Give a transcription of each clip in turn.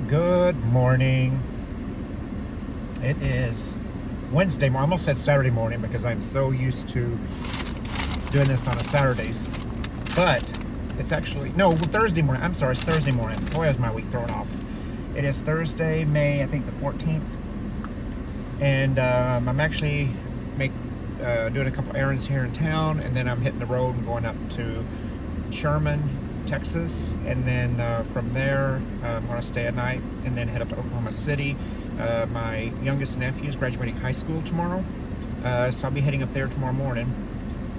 Good morning. It is Wednesday morning. I almost said Saturday morning because I'm so used to doing this on a Saturdays. But it's actually, no, Thursday morning. I'm sorry, it's Thursday morning. Boy, is my week thrown off. It is Thursday, May, I think the 14th. And I'm actually doing a couple errands here in town. And then I'm hitting the road and going up to Sherman, Texas, and then from there I'm going to stay a night and then head up to Oklahoma City. My youngest nephew is graduating high school tomorrow, so I'll be heading up there tomorrow morning,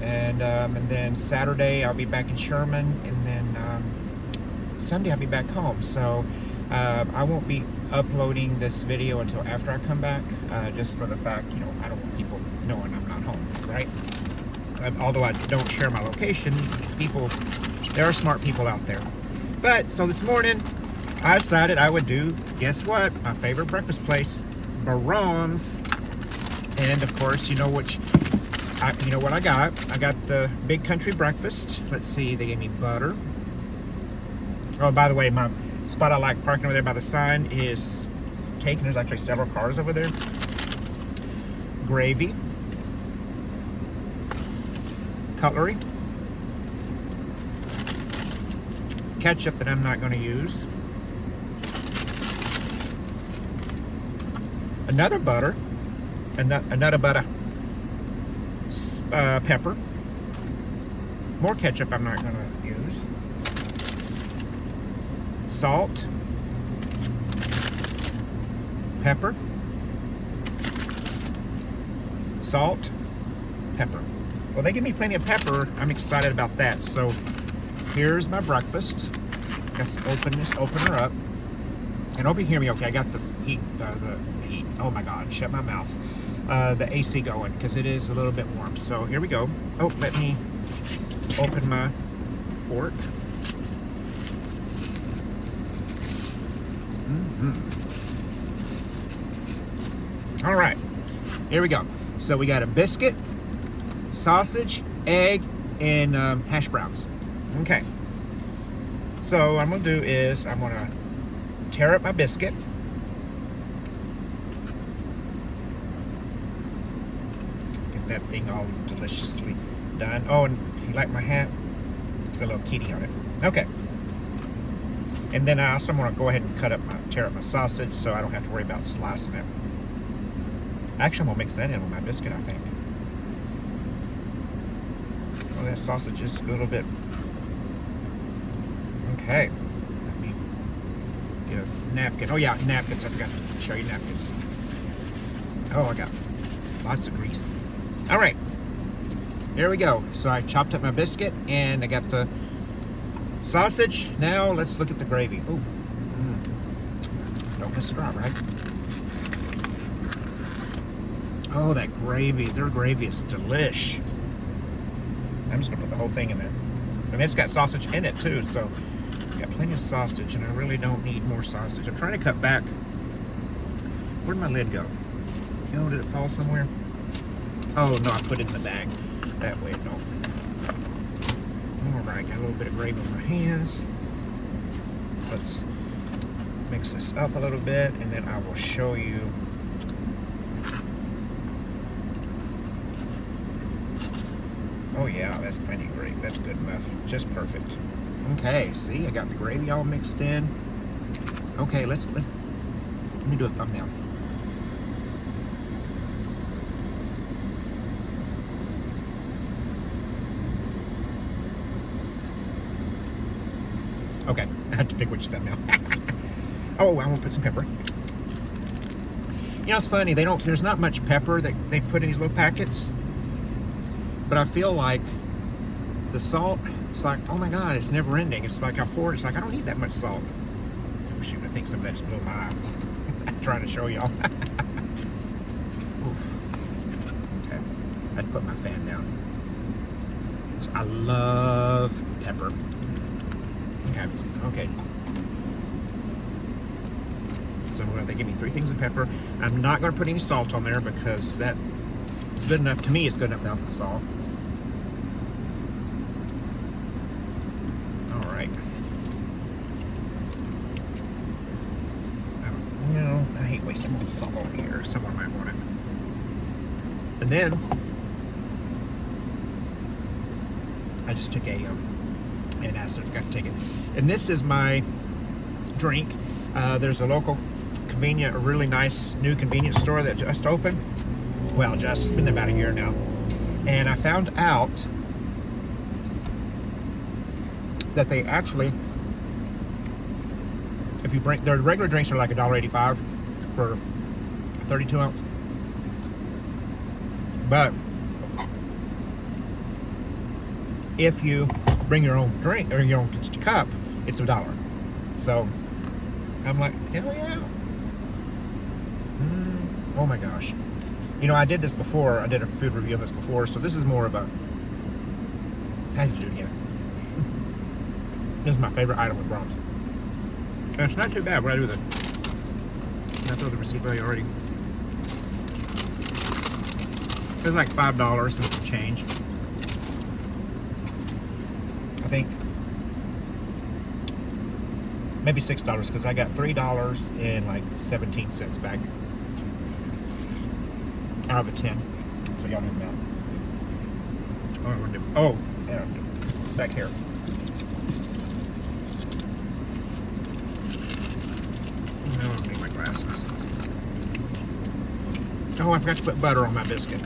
and then Saturday I'll be back in Sherman, and then Sunday I'll be back home. So I won't be uploading this video until after I come back, just for the fact, I don't want people knowing I'm not home, right? Although I don't share my location, there are smart people out there. But, so this morning, I decided I would do, guess what? My favorite breakfast place, Braum's. And of course, you know what I got? I got the Big Country Breakfast. Let's see, they gave me butter. Oh, by the way, my spot I like parking over there by the sign is taken. There's actually several cars over there. Gravy. Cutlery. Ketchup that I'm not going to use. Another butter. Another butter. Pepper. More ketchup I'm not going to use. Salt. Pepper. Salt. Pepper. Well, they give me plenty of pepper. I'm excited about that. So here's my breakfast. Let's open her up. And hope you hear me okay. I got the heat, oh my God, shut my mouth. The AC going, because it is a little bit warm. So here we go. Oh, let me open my fork. All right, here we go. So we got a biscuit, sausage, egg, and hash browns. Okay. So what I'm going to do is I'm going to tear up my biscuit. Get that thing all deliciously done. Oh, and you like my hat? It's a little kitty on it. Okay. And then I also want to go ahead and tear up my sausage so I don't have to worry about slicing it. Actually, I'm going to mix that in with my biscuit, I think. Oh, that sausage is a little bit. Okay. Let me get a napkin. Oh, yeah, napkins. I forgot to show you napkins. Oh, I got lots of grease. All right. Here we go. So I chopped up my biscuit, and I got the sausage. Now, let's look at the gravy. Ooh. Don't miss a drop, right? Oh, that gravy. Their gravy is delish. I'm just going to put the whole thing in there. And it's got sausage in it, too, so got plenty of sausage, and I really don't need more sausage. I'm trying to cut back. Where'd my lid go? Oh, did it fall somewhere? Oh, no, I put it in the bag. That way, no. All right, got a little bit of gravy on my hands. Let's mix this up a little bit, and then I will show you. Oh yeah, that's plenty of gravy. That's good enough. Just perfect. Okay, see, I got the gravy all mixed in. Okay, let me do a thumbnail. Okay, I had to pick which thumbnail. Oh, I want to put some pepper. It's funny, there's not much pepper that they put in these little packets. But I feel like the salt, it's like, oh my God, it's never ending. It's like I don't need that much salt. Oh shoot, I think some of that just blew my eye. I'm trying to show y'all. Okay, I had to put my fan down. I love pepper. Okay. So they give me 3 things of pepper. I'm not going to put any salt on there because it's good enough. To me, it's good enough without the salt. All right. some salt here. Someone might want it. And then I just took an acid. I forgot to take it. And this is my drink. There's a local a really nice new convenience store that just opened. Well, it's been about a year now. And I found out that they actually, if you bring, their regular drinks are like $1.85 for 32 ounce. But if you bring your own drink or your own cup, it's $1. So I'm like, hell yeah. Oh my gosh. You know, I did this before. I did a food review of this before, so this is more of a, how did you do it again? This is my favorite item with Braum. And it's not too bad when I do the, I throw the receipt away already. It's like $5 and some change. I think maybe $6 because I got $3 and like 17 cents back out of a 10. So y'all do the math. Oh, yeah, it's back here. I don't need my glasses. Oh, I forgot to put butter on my biscuit.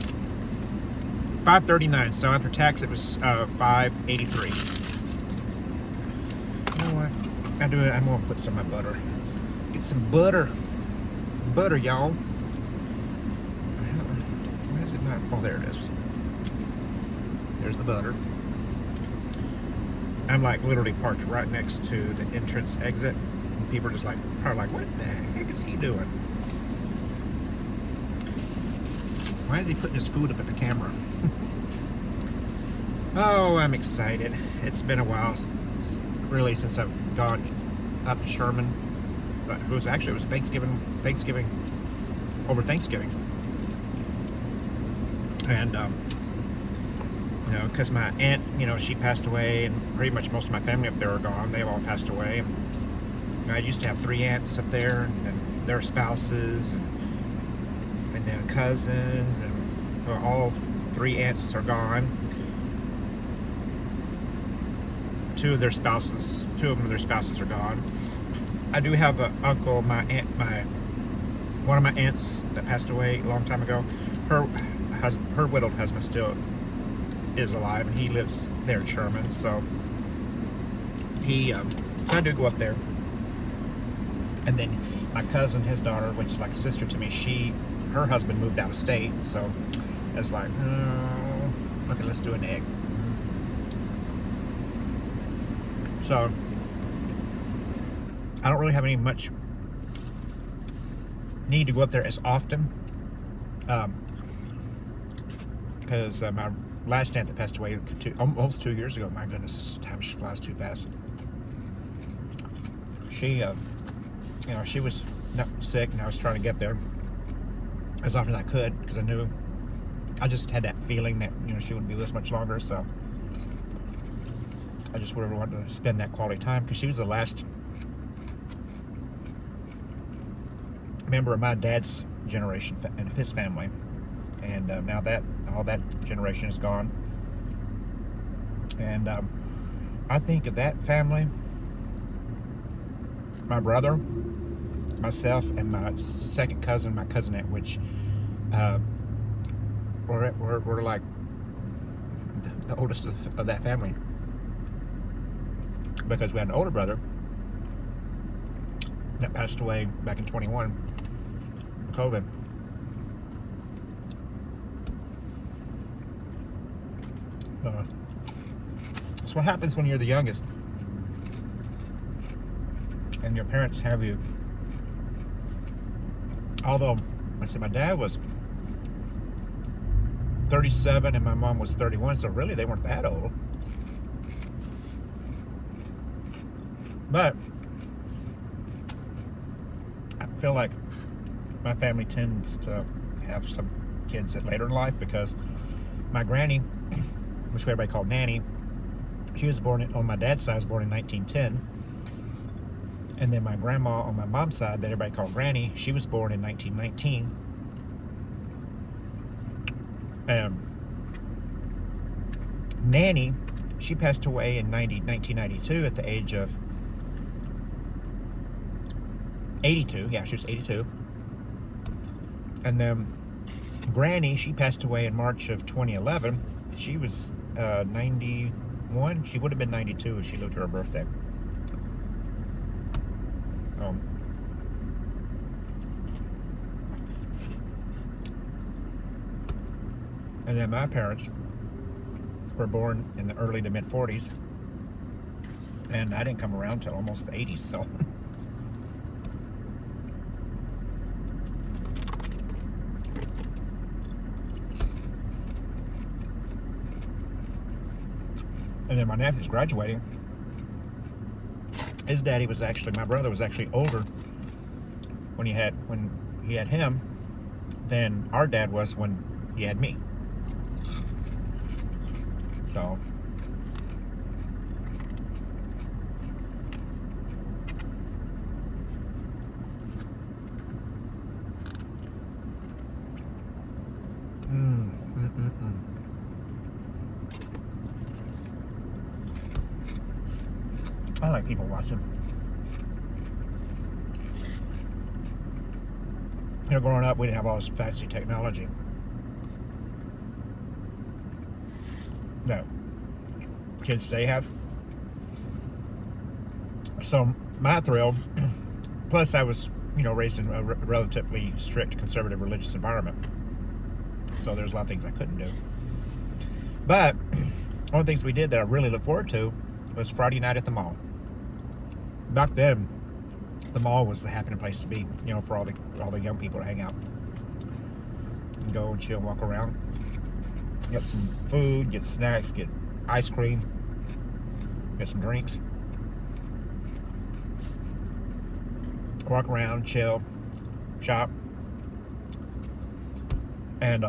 $5.39. So after tax, it was $5.83. You know what? I'm gonna put some of my butter. Get some butter. Butter, y'all. Why is it not? Oh, there it is. There's the butter. I'm like literally parked right next to the entrance exit. And people are just like, what the heck is he doing? Why is he putting his food up at the camera? Oh, I'm excited. It's been a while, really, since I've gone up to Sherman. But it was Thanksgiving, over Thanksgiving. And, you know, because my aunt, you know, she passed away, and pretty much most of my family up there are gone. They've all passed away. And, you know, I used to have 3 aunts up there, and their spouses, and then cousins, and all 3 aunts are gone. 2 of their spouses are gone. I do have an uncle, one of my aunts that passed away a long time ago. Her widowed husband still is alive, and he lives there in Sherman. So so I do go up there. And then my cousin, his daughter, which is like a sister to me, her husband moved out of state. So it's like, oh, okay, let's do an egg. So I don't really have any much need to go up there as often, because my last aunt that passed away almost 2 years ago. My goodness, time flies too fast. She, you know, she was sick, and I was trying to get there as often as I could because I just had that feeling that, you know, she wouldn't be with us much longer. So I just really wanted to spend that quality time because she was the last member of my dad's generation and his family, and now that all that generation is gone, and I think of that family, my brother, myself, and my second cousin, my cousinette, which we're like the oldest of that family, because we had an older brother that passed away back in 21, COVID. That's what happens when you're the youngest and your parents have you. Although, I said my dad was 37 and my mom was 31, so really they weren't that old. But I feel like my family tends to have some kids at later in life, because my granny, which everybody called Nanny, she was born on my dad's side, was born in 1910, And then my grandma on my mom's side, that everybody called Granny, she was born in 1919. Nanny, she passed away in 1992 at the age of 82. Yeah, she was 82. And then Granny, she passed away in March of 2011. She was 91. She would have been 92 if she lived to her birthday. And then my parents were born in the early to mid 40s, and I didn't come around till almost the 80s. So and then my nephew's graduating. His daddy was actually, my brother was actually older when he had him than our dad was when he had me. So I like people watching. You know, growing up, we didn't have all this fancy technology. No. Kids today have. So my thrill, plus I was, raised in a relatively strict conservative religious environment. So there's a lot of things I couldn't do. But one of the things we did that I really look forward to was Friday night at the mall. Back then, the mall was the happening place to be, for all the young people to hang out. And go and chill, walk around, get some food, get snacks, get ice cream, get some drinks, walk around, chill, shop, and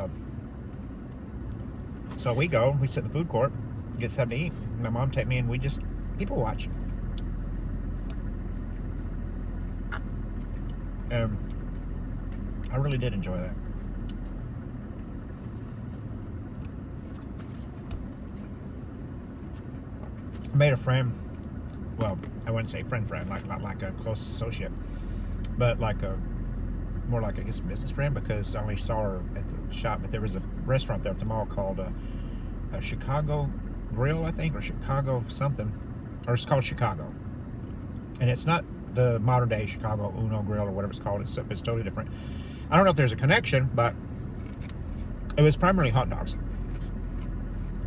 so we sit in the food court, get something to eat. My mom take me and we just people watch. I really did enjoy that. I made a friend. Well, I wouldn't say friend, like a close associate, but more like, I guess, a business friend, because I only saw her at the shop. But there was a restaurant there at the mall called a Chicago Grill, I think, or Chicago something, or it's called Chicago. And it's not the modern day Chicago Uno Grill or whatever it's called. It's totally different. I don't know if there's a connection, but it was primarily hot dogs.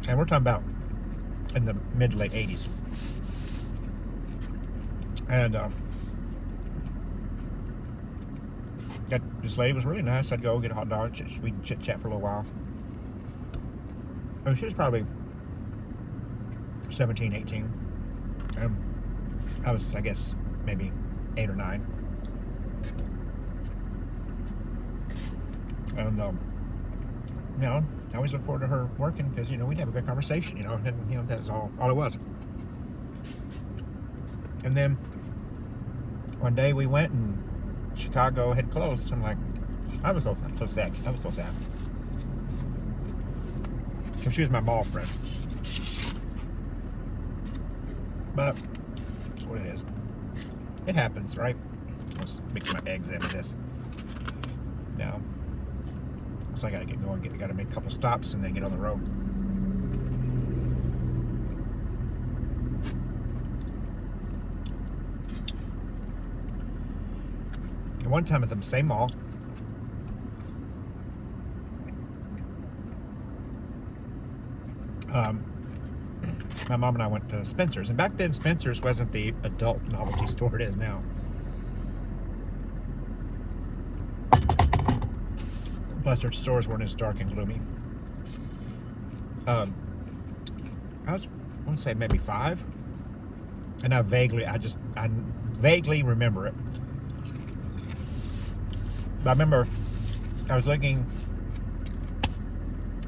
And we're talking about in the mid to late 80s. And this lady was really nice. I'd go get a hot dog. We'd chit chat for a little while. I mean, she was probably 17, 18. I was, I guess, maybe 8 or 9. And I always look forward to her working, because we'd have a good conversation. And that's all it was. And then one day we went and Chicago had closed. I'm like, I was so sad. I was so sad. Because she was my mall friend. But that's what it is. It happens, right? Let's mix my eggs into this. Now, so I gotta get going. Gotta make a couple stops and then get on the road. And one time at the same mall, my mom and I went to Spencer's. And back then, Spencer's wasn't the adult novelty store it is now. Plus, their stores weren't as dark and gloomy. I want to say maybe 5. And I vaguely remember it. But I remember I was looking,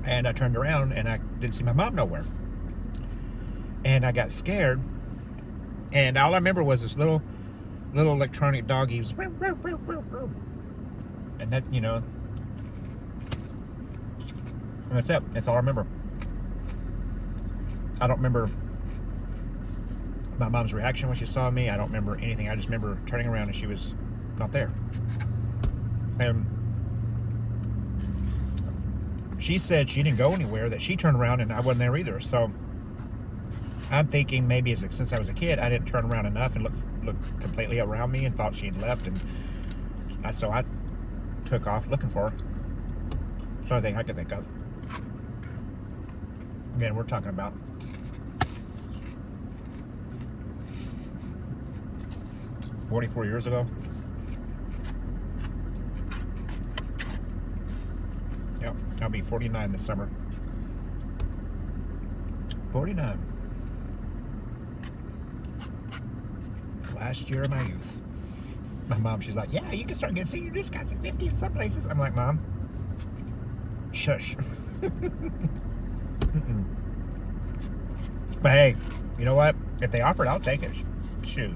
and I turned around and I didn't see my mom nowhere. And I got scared. And all I remember was this little little electronic doggies. And that, you know, and that's it. That's all I remember. I don't remember my mom's reaction when she saw me. I don't remember anything. I just remember turning around and she was not there. And she said she didn't go anywhere, that she turned around and I wasn't there either. So I'm thinking maybe since I was a kid, I didn't turn around enough and look completely around me and thought she had left. And so I took off looking for her. That's the only thing I could think of. Again, we're talking about 44 years ago. Yep, I'll be 49 this summer. 49. Last year of my youth. My mom, she's like, yeah, you can start getting senior discounts at 50 in some places. I'm like, Mom, shush. But hey, you know what? If they offer it, I'll take it. Shoot.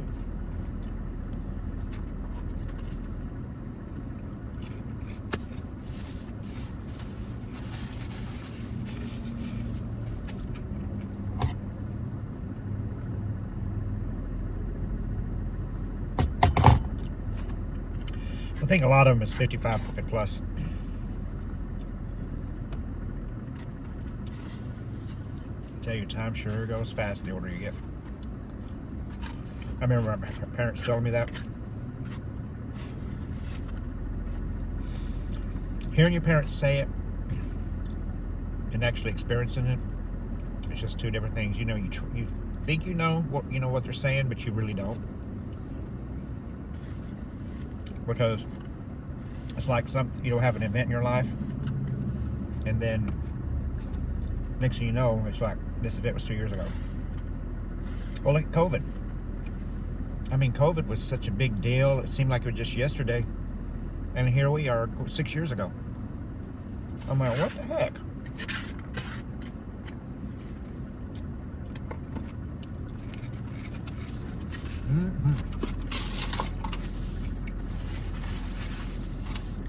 I think a lot of them is 55 and plus. Tell you, time sure goes fast the older you get. I remember my parents telling me that. Hearing your parents say it and actually experiencing it, it's just two different things. You know, you think you know what they're saying, but you really don't. Because it's like you'll have an event in your life, and then next thing you know, it's like this event was 2 years ago. Well, look at COVID. I mean, COVID was such a big deal. It seemed like it was just yesterday, and here we are 6 years ago. I'm like, what the heck?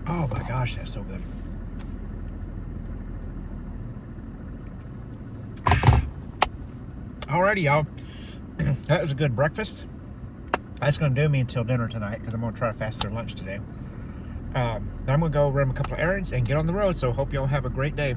Oh my gosh, that's so good. Alrighty, y'all. That was a good breakfast. That's going to do me until dinner tonight because I'm going to try to fast through lunch today. Then I'm going to go run a couple of errands and get on the road. So hope y'all have a great day.